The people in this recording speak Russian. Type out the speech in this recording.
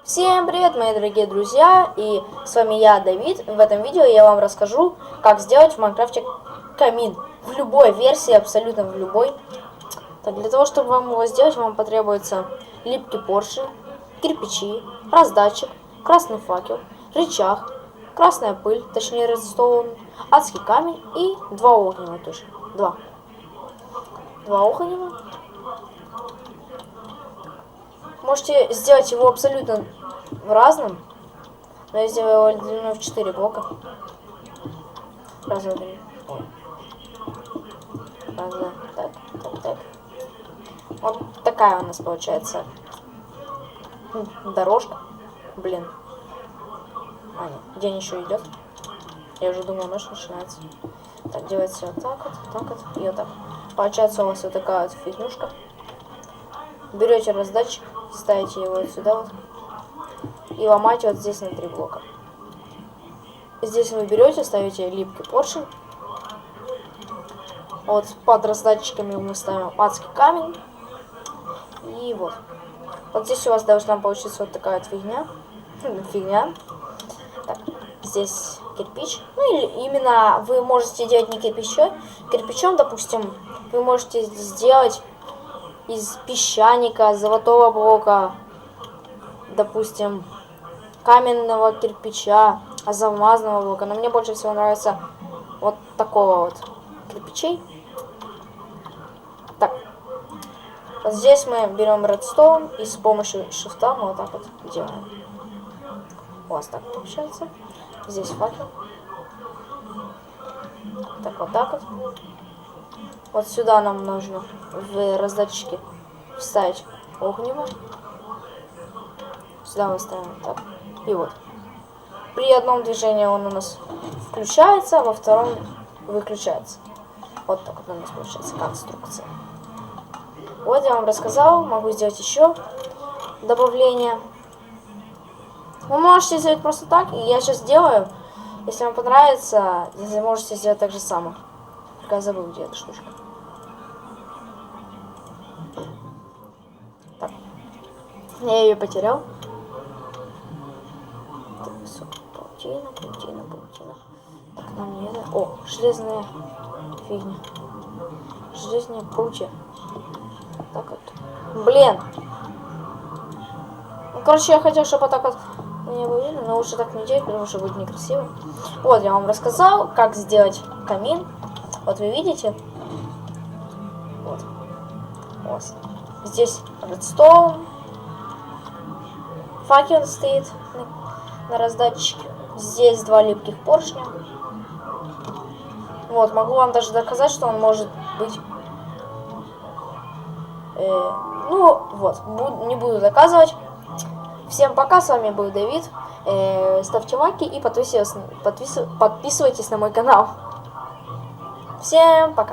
Всем привет, мои дорогие друзья, и с вами я, Давид. В этом видео я вам расскажу, как сделать в Майнкрафте камин. В любой версии, абсолютно в любой. Так, для того, чтобы вам его сделать, вам потребуется липкий поршень, кирпичи, раздатчик, красный факел, рычаг, красная пыль, точнее редстоун, адский камень и два огненного тоже. Два огненного. Можете сделать его абсолютно разным, но я сделаю его длиной в 4 блока. Раз, два, три. Раз, два. Так. Вот такая у нас получается дорожка. Блин. А, нет, день еще идет. Я уже думал, ночь начинается. Так, делается вот так вот и вот так. Получается у вас вот такая вот фигнюшка. Берете раздатчик, ставите его вот сюда вот и ломаете вот здесь на 3 блока. Здесь вы берете, ставите липкий поршень. Вот под раздатчиками мы ставим адский камень. И вот. Вот здесь у вас должна получиться вот такая вот фигня. Так, здесь кирпич. Ну или именно вы можете делать не кирпичом, допустим, вы можете сделать из песчаника, золотого блока, допустим, каменного кирпича, алмазного блока. Но мне больше всего нравится вот такого вот кирпичей. Так, вот здесь мы берем редстоун и с помощью шифта мы вот так вот делаем. У вас так получается. Здесь факел. Так, вот так вот. Вот сюда нам нужно в раздатчике вставить огнево. Сюда мы ставим так. И вот. При одном движении он у нас включается, во втором выключается. Вот так вот у нас получается конструкция. Вот я вам рассказал. Могу сделать еще добавление. Вы можете сделать просто так. И я сейчас сделаю. Если вам понравится, вы можете сделать так же самое. Только я забыл, где эта штучка. Так. Я ее потерял. Паутина. Так, нам не это. О, железная фигня. Железные прутья. Так вот. Блин. Ну, короче, я хотел, чтобы так вот не было видно, но лучше так не делать, потому что будет некрасиво. Вот, я вам рассказал, как сделать камин. Вот вы видите. Вот. Здесь редстоун. Факел стоит на раздатчике. Здесь 2 липких поршня. Вот, могу вам даже доказать, что он может быть... ну, вот, не буду доказывать. Всем пока, с вами был Давид. Ставьте лайки и подписывайтесь на мой канал. Всем пока.